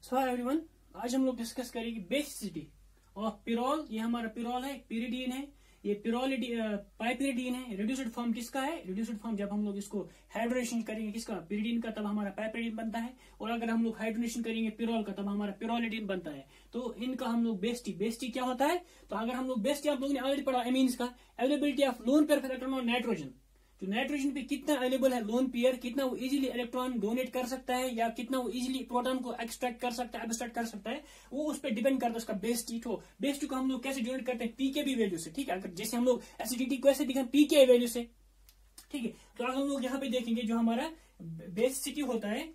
सो hi everyone, आज हम लोग डिस्कस करेंगे बेसिसिटी ऑफ पिरोल। ये हमारा पिरोल है, पिरिडीन है, ये पाइपिरिडीन है। रिड्यूस्ड फॉर्म किसका है? रिड्यूस्ड फॉर्म जब हम लोग इसको हाइड्रोनेशन करेंगे किसका? पिरिडीन का, तब हमारा पाइपिरिडीन बनता है। और अगर हम लोग हाइड्रोनेशन करेंगे पिरोल का, तब हमारा पिरोलिडीन बनता है। तो इनका हम लोग बेस्टी क्या होता है? तो अगर हम लोग बेस्टी, आप लोगों ने ऑलरेडी पढ़ा एमीन्स का, availability of lone pair of electron और नाइट्रोजन। तो नाइट्रोजन पे कितना अवेलेबल है लोन पेयर, कितना वो इजीली इलेक्ट्रॉन डोनेट कर सकता है या कितना वो इजीली प्रोटॉन को एक्सट्रैक्ट कर सकता है, एब्स्ट्रैक्ट कर सकता है, वो उस पर डिपेंड करता है उसका बेस्टी। तो बेस्टी को हम लोग कैसे डोनेट करते हैं? पीकेबी वैल्यू से। ठीक है, अगर जैसे हम लोग एसिडिटी को ऐसे दिखाएं पीके वैल्यू से। ठीक है, तो अगर हम लोग यहाँ पे देखेंगे जो हमारा बेसिसिटी होता है,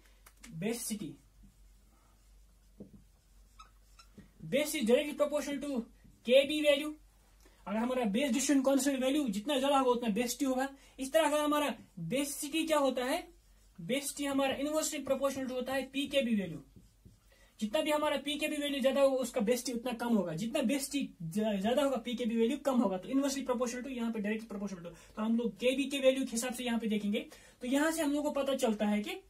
basicity base is directly proportional to KB value. अगर हमारा बेस डिस्ट्रीब्यूशन कांस्टेंट वैल्यू जितना ज्यादा होगा उतना बेसिटी होगा। इस तरह का हमारा बेसिसिटी क्या होता है? बेसिटी हमारा इनवर्सली प्रोपोर्शनल होता है पीकेबी वैल्यू। जितना भी हमारा पीकेबी वैल्यू ज्यादा होगा उसका बेसिटी उतना कम होगा, जितना बेसिटी ज्यादा होगा पीकेबी वैल्यू कम होगा। तो इनवर्सली प्रोपोर्शनल टू, यहाँ पे डायरेक्टली प्रोपोर्शनल टू। तो हम लोग केबी के वैल्यू के हिसाब से यहाँ पे देखेंगे। तो यहाँ से हम लोग को पता चलता है कि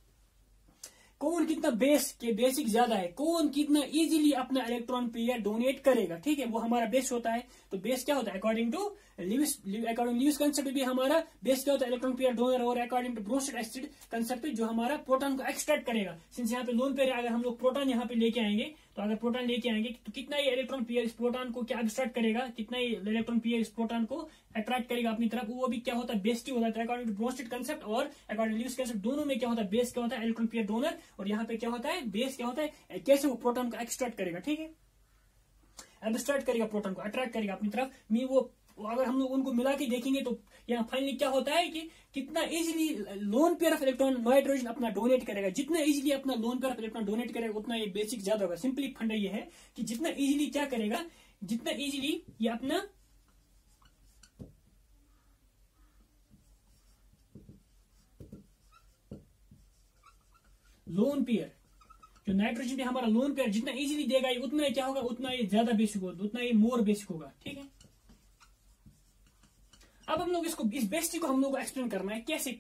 कौन कितना बेसिक ज्यादा है, कौन कितना इजीली अपना इलेक्ट्रॉन पेयर डोनेट करेगा। ठीक है, वो हमारा बेस होता है। तो बेस क्या होता है? अकॉर्डिंग टू ल्यूइस कंसेप्ट भी हमारा बेस क्या होता है? Electron pair donor. और according to Bronsted acid concept जो हमारा प्रोटॉन को एक्सट्रैक्ट करेगा। सिंस यहाँ पे लोन पेयर, अगर हम लोग प्रोटॉन यहाँ पे लेके आएंगे, तो अगर प्रोटॉन लेके आएंगे तो कितना ये इलेक्ट्रॉन पेयर इस प्रोटॉन को क्या एक्सट्रैक्ट करेगा, कितना ये इलेक्ट्रॉन पेयर इस प्रोटॉन को अट्रैक्ट करेगा अपनी तरफ, वो भी क्या होता है? बेस्टी होता है। अकॉर्डिंग टू ब्रोस्टेड कंसेप्ट और अकॉर्डिंग टू ल्यूइस कंसेप्ट दोनों में क्या होता है? बेस क्या होता है? Electron pair donor. और यहाँ पे क्या होता है? बेस क्या होता है? कैसे वो प्रोटॉन को एक्सट्रैक्ट करेगा। ठीक है, एब्स्ट्रैक्ट करेगा प्रोटॉन को, अट्रैक्ट करेगा अपनी तरफ। वो अगर हम लोग उनको मिला के देखेंगे तो यहाँ फाइनली क्या होता है कि कितना easily lone pair of electron nitrogen अपना डोनेट करेगा। जितना इजीली अपना lone pair of electron donate करेगा उतना ये बेसिक ज्यादा होगा। सिंपली फंडा ये है कि जितना इजीली क्या करेगा, जितना इजीली ये अपना लोन पेयर, जो नाइट्रोजन पे हमारा लोन पेयर जितना इजीली देगा, ये उतना क्या होगा? उतना ये ज्यादा बेसिक होगा, उतना ये मोर बेसिक होगा। ठीक है, अब हम लोग इसको, इस बेसिटी को हम लोग को एक्सप्लेन करना है कैसे।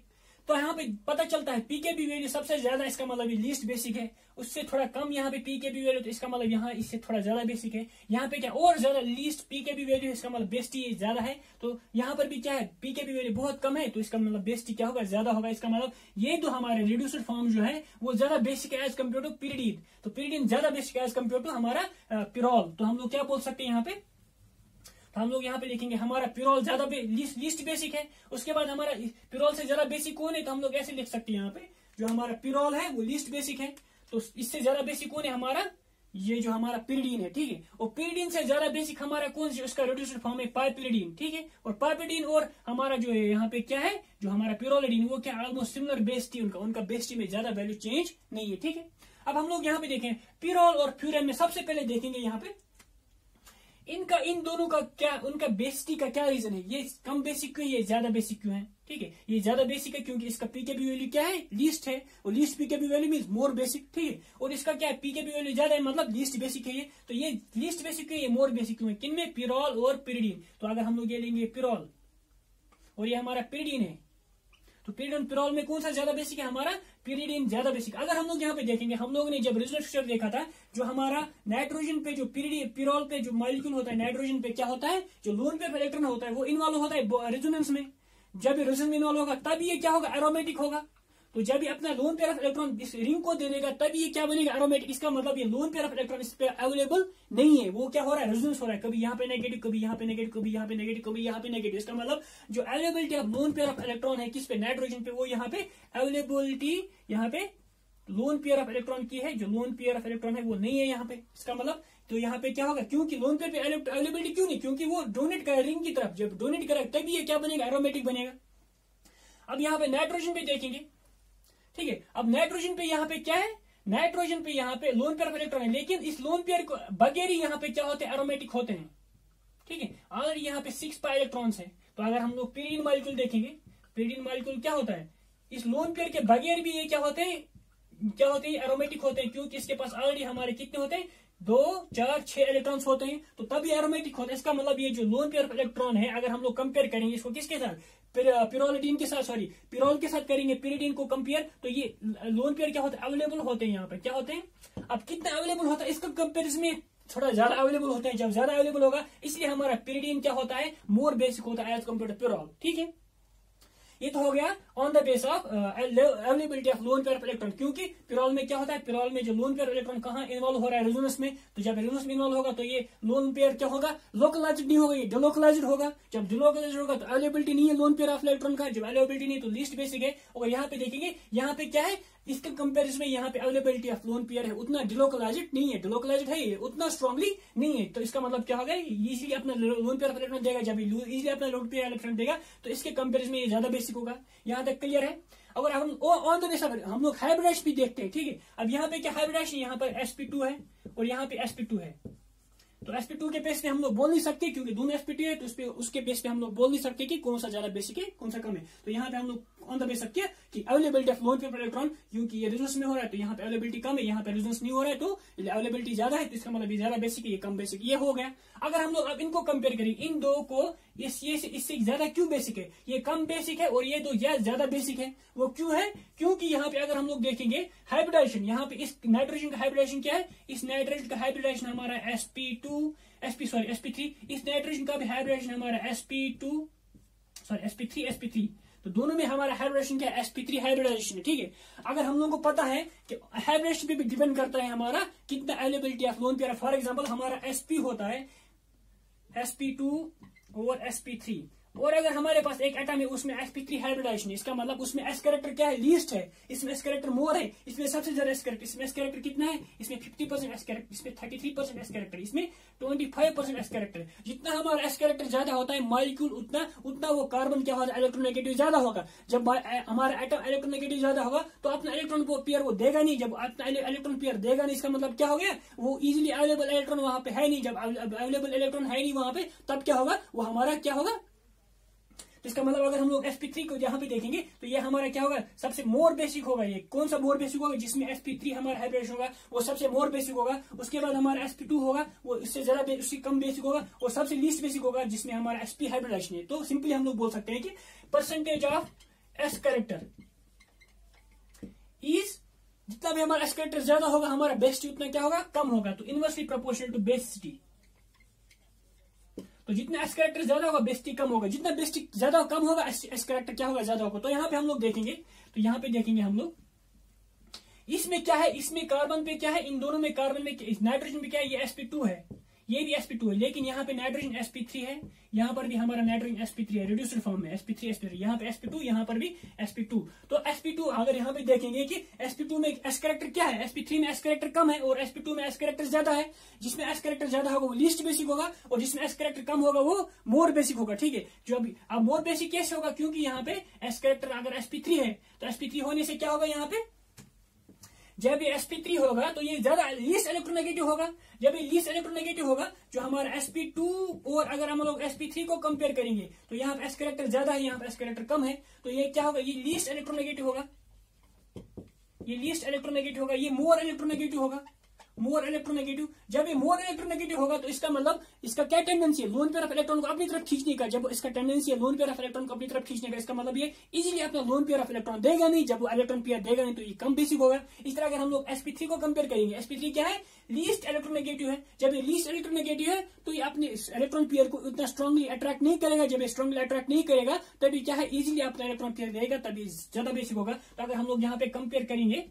तो यहाँ पे पता चलता है पीकेबी वैल्यू सबसे ज्यादा, इसका मतलब ये लीस्ट बेसिक है। उससे थोड़ा कम यहाँ पे पीकेबी वैल्यू, तो इसका मतलब यहाँ इससे थोड़ा ज्यादा बेसिक है। यहाँ पे क्या और ज्यादा लीस्ट पीकेबी वैल्यू, इसका मतलब बेसिटी ज्यादा है। तो यहाँ पर भी क्या है? पीकेबी वैल्यू बहुत कम है, तो इसका मतलब बेसिटी क्या होगा? ज्यादा होगा। इसका मतलब ये तो हमारे रिड्यूस्ड फॉर्म जो है वो ज्यादा बेसिक है एज कम्पेयर टू पिरिडीन। तो पिरिडीन ज्यादा बेसिक है एज कम्पेयर टू हमारा पिरोल। तो हम लोग क्या बोल सकते हैं यहाँ पे? तो हम लोग यहाँ पे लिखेंगे हमारा पिरोल ज्यादा लीस्ट बेसिक है। उसके बाद हमारा पिरोल से ज्यादा बेसिक कौन है? तो हम लोग ऐसे लिख सकते हैं यहाँ पे, जो हमारा पिरोल है वो लीस्ट बेसिक है। तो इससे ज्यादा बेसिक कौन है? हमारा ये जो हमारा पिरिडीन है। ठीक है, और पिरिडीन से ज्यादा बेसिक हमारा कौन सी? उसका रिड्यूस्ड फॉर्म है पाइपिरिडीन। ठीक है, और पाइपिरिडीन और हमारा जो है यहाँ पे क्या है, जो हमारा पिरोलिडीन, वो क्या ऑलमोस्ट सिमिलर बेसिटी, उनका बेसिटी में ज्यादा वैल्यू चेंज नहीं है। ठीक है, अब हम लोग यहाँ पे देखें पिरोल और फ्यूरन में सबसे पहले देखेंगे यहाँ पे इनका, इन दोनों का क्या, उनका बेसिटी का क्या रीजन है? ये कम बेसिक क्यों, ये ज्यादा बेसिक क्यों है? ठीक है, ये ज्यादा बेसिक है क्योंकि इसका पीकेबी वैल्यू क्या है? लीस्ट है, और least pKb value means more basic. ठीक है, और इसका क्या है? पीकेबी वैल्यू ज्यादा है, मतलब लीस्ट बेसिक है ये। तो ये लीस्ट बेसिक क्यों, ये मोर बेसिक क्यों है? किनमें? पिरोल और पिरिडीन। तो अगर हम लोग ये लेंगे पिरोल और ये हमारा पिरिडीन है, तो पिरिडीन पिरोल में कौन सा ज्यादा बेसिक है? हमारा पिरिडीन ज्यादा बेसिक। अगर हम लोग यहाँ पे देखेंगे, हम लोगों ने जब रिजल्ट स्ट्रक्चर देखा था, जो हमारा नाइट्रोजन पे जो पिरोल पे जो मॉलिक्यूल होता है नाइट्रोजन पे क्या होता है? जो लोन पेयर इलेक्ट्रॉन होता है वो इन्वॉल्व होता है रेजोनेंस में। जब रेजोनेंस में इन्वॉल्व होगा तब ये क्या होगा? एरोमेटिक होगा। तो जब ये अपना लोन पेयर ऑफ इलेक्ट्रॉन इस रिंग को दे देगा तब ये क्या बनेगा? एरोमेटिक। इसका मतलब ये लोन पेयर ऑफ इलेक्ट्रॉन इस पे अवेलेबल नहीं है, वो क्या हो रहा है? रेजोनेंस हो रहा है, कभी यहाँ पे नेगेटिव, कभी यहाँ पे नेगेटिव, कभी यहाँ पे नेगेटिव, कभी यहाँ पे नेगेटिव। इसका मतलब जो availability of lone pair of electron है किस पे? नाइट्रोजन पे, वो यहाँ पे अवेलेबिलिटी यहाँ पे लोन पेयर ऑफ इलेक्ट्रॉन की है, जो लोन पेयर ऑफ इलेक्ट्रॉन है वो नहीं है यहाँ पे। इसका मतलब तो यहाँ पे क्या होगा? क्योंकि लोन पेयर पे अवेलेबिलिटी क्यों नहीं? क्योंकि वो डोनेट कर रिंग की तरफ, जब डोनेट करेगा तभी ये क्या बनेगा? एरोमेटिक बनेगा। अब यहाँ पे नाइट्रोजन पे देखेंगे। ठीक है, अब नाइट्रोजन पे यहाँ पे क्या है? नाइट्रोजन पे यहाँ पे लोन पेयर ऑफ इलेक्ट्रॉन है, लेकिन इस लोन पेयर को बगैर ही यहाँ पे क्या होते हैं? एरोमेटिक होते हैं। ठीक है, ऑलरेडी यहाँ पे 6 पाई इलेक्ट्रॉन्स है। तो अगर हम लोग पिरिडीन मॉलिक्यूल देखेंगे, पिरिडीन मॉलिक्यूल क्या होता है? इस लोन पेयर के बगैर भी ये क्या होते हैं? एरोमेटिक होते हैं, क्योंकि इसके पास ऑलरेडी हमारे कितने होते हैं? 2, 4, 6 इलेक्ट्रॉन्स होते हैं, तो तभी एरोमेटिक होता है। इसका मतलब ये जो लोन पेयर ऑफ इलेक्ट्रॉन है, अगर हम लोग कंपेयर करेंगे इसको किसके साथ? पिरोलिडीन के साथ, सॉरी पिरोल के साथ करेंगे पिरिडीन को कंपेयर, तो ये लोन पेयर क्या होता है, अवेलेबल होते हैं यहाँ पे, क्या होते हैं। अब कितना अवेलेबल होता है इसका कंपेरिजन में थोड़ा ज्यादा अवेलेबल होते हैं, जब ज्यादा अवेलेबल होगा इसलिए हमारा पिरिडीन क्या होता है, मोर बेसिक होता है एज कम्पेयर टू पिरोल। ठीक है, ये तो हो गया on the base of availability of lone pair of electron, क्योंकि पिरोल में क्या होता है, पिरोल में जो लोन पेयर इलेक्ट्रॉन कहाँ इन्वॉल्व हो रहा है, रेजोनेंस में, तो जब रेजोनेंस में इन्वॉल्व होगा तो ये लोन पेयर क्या होगा, लोकलाइज्ड नहीं होगा, ये डिलोकलाइज्ड होगा। जब डिलोकलाइज्ड होगा तो अवेलेबिलिटी नहीं है लोन पेयर ऑफ इलेक्ट्रॉन का, जब अवेलेबिलिटी नहीं तो लीस्ट बेसिक है। और यहाँ पे देखेंगे यहाँ पे क्या है, इसके कंपैरिजन में यहाँ पे अवेलेबिलिटी ऑफ लोन पेयर है उतना डिलोकलाइज्ड नहीं है, डिलोकलाइज्ड है ये उतना स्ट्रांगली नहीं है। तो इसका मतलब क्या होगा, इजीली अपना लोन पेयर ऑफ इलेक्ट्रॉन देगा, जब इजीली अपना लोन पेयर इलेक्ट्रॉन देगा तो इसके कंपैरिजन में ये ज्यादा बेसिक होगा। यहाँ तक क्लियर है। अगर हम ऑन द बेस हम लोग हाइब्रिडाइजेशन भी देखते हैं, ठीक है। अब यहाँ पे क्या हाइब्रिडाइजेशन, यहाँ पर sp2 है और यहाँ पे sp2 है, तो sp2 के बेस पे हम लोग बोल नहीं सकते क्योंकि दोनों sp2 है, तो उस पे उसके बेस पे हम लोग बोल नहीं सकते कि कौन सा ज्यादा बेसिक है कौन सा कम है। तो यहाँ पे हम लोग ऑन द बेस सकते हैं कि availability of lone pair electron, क्योंकि ये रेजोनेंस में हो रहा है तो यहाँ पे अवेलेबिलिटी कम है, यहाँ पे रेजोनेंस नहीं हो रहा है तो अवेलेबिलिटी ज्यादा है, तो इसका मतलब ये ज्यादा बेसिक है, ये कम बेसिक, ये हो गया। अगर हम लोग अब इनको कंपेयर करें, इन दो को, इससे ज्यादा क्यों बेसिक है, ये कम बेसिक है और ये दो ज्यादा बेसिक है, वो क्यों है, क्योंकि यहाँ पे अगर हम लोग देखेंगे हाइब्रिडाइजेशन, यहाँ पे इस नाइट्रोजन का हाइब्रिडाइजेशन क्या है, इस नाइट्रोजन का हाइब्रिडाइजेशन हमारा sp3, इस नाइट्रोजन का भी हाइब्रिडाइजेशन हमारा sp3, तो दोनों में हमारा हाइब्रिडेशन क्या है, sp3 हाइब्रिडाइजेशन है। ठीक है, अगर हम लोगों को पता है कि हाइब्रिडेशन पे भी डिपेंड करता है हमारा कितना availability of lone pair. For example हमारा sp होता है sp2 और sp3, और अगर हमारे पास एक एटम है उसमें sp3 हाइब्रिडाइजेशन, इसका मतलब उसमें s कैरेक्टर क्या है, लीस्ट है, इसमें s कैरेक्टर मोर है, इसमें सबसे ज्यादा s कैरेक्टर, इसमें s कैरेक्टर कितना है, इसमें 50% s कैरेक्टर, इसमें 33% s कैरेक्टर, इसमें 25% s कैरेक्टर। जितना हमारा s कैरेक्टर ज्यादा होता है मॉलिक्यूल उतना वो कार्बन क्या होगा, इलेक्ट्रोनेगेटिव ज्यादा होगा। जब हमारा एटम इलेक्ट्रोनेगेटिव ज्यादा होगा तो अपना इलेक्ट्रॉन पेयर वो देगा नहीं, जब अपना इलेक्ट्रॉन पेयर देगा नहीं इसका मतलब क्या हो गया, वो इजिली अवेलेबल इलेक्ट्रॉन वहां पे है नहीं, जब अवेलेबल इलेक्ट्रॉन है नहीं वहां पे तब क्या होगा, वो हमारा क्या होगा। तो इसका मतलब अगर हम लोग sp3 को यहाँ पे देखेंगे तो ये हमारा क्या होगा, सबसे मोर बेसिक होगा। ये कौन सा मोर बेसिक होगा, जिसमें sp3 हमारा हाइब्रिडेशन होगा वो सबसे मोर बेसिक होगा। उसके बाद हमारा sp2 होगा वो इससे ज्यादा उससे कम बेसिक होगा, और सबसे लीस्ट बेसिक होगा जिसमें हमारा sp हाइब्रिडेशन है। तो सिंपली हम लोग बोल सकते हैं कि percentage of s character is, जितना भी हमारा s कैरेक्टर ज्यादा होगा हमारा बेसिटी उतना क्या होगा, कम होगा। तो इनवर्सली प्रोपोर्शनल टू बेसिटी, तो जितना एस कैरेक्टर ज्यादा होगा बेसिटी कम होगा, जितना बेसिटी ज्यादा कम होगा एस कैरेक्टर क्या होगा, ज्यादा होगा। तो यहाँ पे हम लोग देखेंगे, तो यहाँ पे देखेंगे हम लोग इसमें क्या है, इसमें कार्बन पे क्या है, इन दोनों में कार्बन में नाइट्रोजन पे क्या है, ये sp2 है, ये भी sp2 है, लेकिन यहाँ पे नाइट्रोजन sp3 है, यहाँ पर भी हमारा नाइट्रोजन sp3 है रिड्यूस्ड फॉर्म में, sp3 यहाँ पे sp2, यहाँ पर भी sp2। तो sp2 अगर यहाँ पे देखेंगे कि sp2 में s कैरेक्टर क्या है, sp3 में s कैरेक्टर कम है और sp2 में s कैरेक्टर ज्यादा है। जिसमें s कैरेक्टर ज्यादा होगा वो लीस्ट बेसिक होगा, और जिसमें s कैरेक्टर कम होगा वो मोर बेसिक होगा। ठीक है, जो अभी अब मोर बेसिक कैसे होगा, क्योंकि यहाँ पे s कैरेक्टर अगर sp3 है तो sp3 होने से क्या होगा, यहाँ पे जब ये sp3 होगा तो ये ज्यादा लीस्ट इलेक्ट्रोनेगेटिव होगा। जब ये लीस्ट इलेक्ट्रोनेगेटिव होगा जो हमारा sp2, और अगर हम लोग sp3 को कंपेयर करेंगे तो यहाँ पे s कैरेक्टर ज्यादा है, यहाँ पे s कैरेक्टर कम है, तो ये क्या होगा, ये लीस्ट इलेक्ट्रोनेगेटिव होगा, ये लीस्ट इलेक्ट्रोनेगेटिव होगा, ये मोर इलेक्ट्रोनेगेटिव होगा, मोर इलेक्ट्रोनेगेटिव। जब ये मोर इलेक्ट्रोनेगेटिव होगा तो इसका मतलब इसका क्या टेंडेंसी है, लोन पेयर ऑफ इलेक्ट्रॉन को अपनी तरफ खींचने का। जब इसका टेंडेंसी है लोन पेयर ऑफ इलेक्ट्रॉन को अपनी तरफ खींचने का, इसका मतलब ये इजीली अपना लोन पेयर ऑफ इलेक्ट्रॉन देगा नहीं, जब वो इलेक्ट्रॉन पेयर देगा नहीं तो ये कम बेसिक होगा। इस तरह अगर हम लोग sp3 को कंपेयर करेंगे, sp3 क्या है, लीस्ट इलेक्ट्रोनेगेटिव है। जब ये लीस्ट इलेक्ट्रोनेगेटिव है तो ये अपने इलेक्ट्रॉन पेयर को उतना स्ट्रांगली अट्रैक्ट नहीं करेगा, जब ये स्ट्रांगली अट्रैक्ट नहीं करेगा तभी क्या है, इजीली अपना इलेक्ट्रॉन पेयर देगा, तभी ज्यादा बेसिक होगा। तो अगर हम लोग यहाँ पे कंपेयर करेंगे,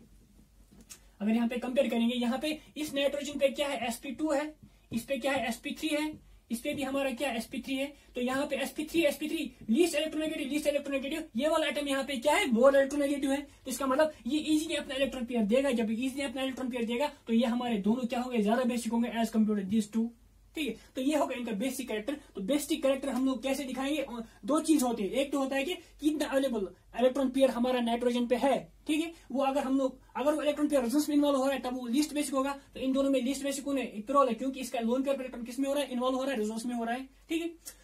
अगर यहाँ पे कंपेयर करेंगे, यहाँ पे इस नाइट्रोजन पे क्या है, sp2 है, इस पे क्या है, sp3 है, इस पे भी हमारा क्या sp3 है। तो यहाँ पे sp3 लीस्ट इलेक्ट्रोनेगेटिव, ये वाला आइटम यहाँ पे क्या है, मोर इलेक्ट्रोनेगेटिव है। तो इसका मतलब ये इजीली अपना इलेक्ट्रॉन पेयर देगा, जब इजीली अपना इलेक्ट्रॉन पेयर देगा तो ये हमारे दोनों क्या होंगे, ज्यादा बेसिक होंगे as compared to this two. ठीक है, तो ये होगा इनका बेसिक कैरेक्टर। तो बेसिक कैरेक्टर हम लोग कैसे दिखाएंगे, दो चीज होती है, एक तो होता है कि कितना अवेलेबल इलेक्ट्रॉन पेयर हमारा नाइट्रोजन पे है। ठीक है, वो अगर वो इलेक्ट्रॉन पेयर रेजोनेंस में इन्वॉल्व हो रहा है तब वो लीस्ट बेसिक होगा। तो इन दोनों में लीस्ट बेसिक कौन है, पिरोल है, क्योंकि इसका लोन पेयर इलेक्ट्रॉन किस में हो रहा है, इन्वॉल्व हो रहा है, रेजोनेंस में हो रहा है। ठीक है,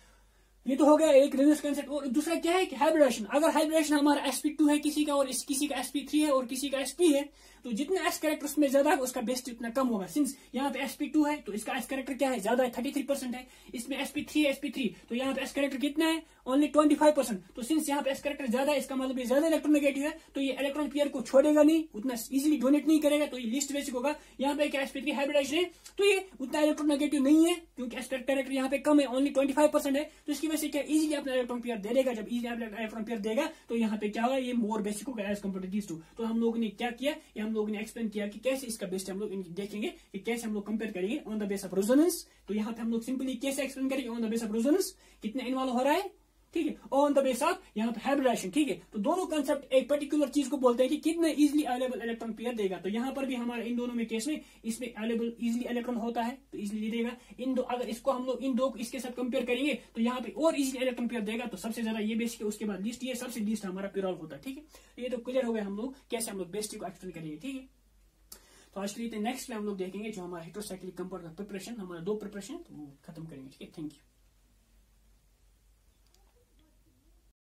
ये तो हो गया एक रेजोनेंस कांसेप्ट। और दूसरा क्या है कि हाइब्रिडेशन। अगर हाइब्रिडेशन हमारा sp2 है किसी का और किसी का sp3 है और किसी का sp है, तो जितना s कैरेक्टर उसमें ज्यादा है उसका बेसिटी उतना कम होगा। सिंस यहाँ पे sp2 है तो इसका s कैरेक्टर क्या है, ज्यादा है, 33% है। इसमें sp3 है, sp3 तो यहाँ पे s कैरेक्टर कितना है, ओनली 25%। तो सिंस यहाँ पे एस कैरेक्टर ज्यादा है, इसका मतलब ये ज्यादा इलेक्ट्रोनेगेटिव है, तो ये इलेक्ट्रॉन पेयर को छोड़ेगा नहीं, उतना इजीली डोनेट नहीं करेगा, तो ये लीस्ट बेसिक होगा। यहाँ पे क्या sp3 हाइब्रिडाइजेशन है, तो ये उतना इलेक्ट्रोनेगेटिव नहीं है, क्योंकि एस कैरेक्टर यहाँ पे कम है, ओनली 25% है, तो इसकी वजह से क्या इजीली अपना इलेक्ट्रॉन पेयर दे देगा। जब इजीली इलेक्ट्रॉन पेयर देगा तो यहाँ पे क्या होगा, ये मोर बेसिक होगा as compared to these two. तो हम लोगों ने क्या किया, ये हम लोगों ने एक्सप्लेन किया कि कैसे इसका बेस्ट हम लोग देखेंगे कि कैसे हम लोग कंपेयर करेंगे on the base of resonance. तो यहाँ पे हम लोग सिंपली कैसे एक्सप्लेन करेंगे on the base of resonance, कितना इन्वॉल्व हो रहा है, ठीक है, ऑन द बेस ऑफ यहाँ पे हाइब्रिडाइजेशन, ठीक है। तो दोनों कंसेप्ट एक पर्टिकुलर चीज को बोलते हैं कि कितना इजीली अवेलेबल इलेक्ट्रॉन पेयर देगा। तो यहाँ पर भी हमारे इन दोनों में केस में इसमें अवेलेबल इजीली इलेक्ट्रॉन होता है, तो इजीली देगा। इन दो अगर इसको हम लोग इन दो इसके साथ कंपेयर करेंगे तो यहाँ पे और इजीली इलेक्ट्रॉन पेयर देगा। तो सबसे ज्यादा ये बेसिक है, उसके बाद लिस्ट, ये सबसे लिस्ट हमारा पिरोल होता है, ठीक है। ये तो क्लियर हो गया हम लोग कैसे हम लोग बेसिक को एक्सप्लेन करेंगे, ठीक है। तो आज के लिए नेक्स्ट में हम लोग देखेंगे जो हमारा हेटेरोसाइक्लिक कंपाउंड का प्रिपरेशन, हमारा 2 प्रिपरेशन, तो वो खत्म करेंगे, ठीक है। Thank you.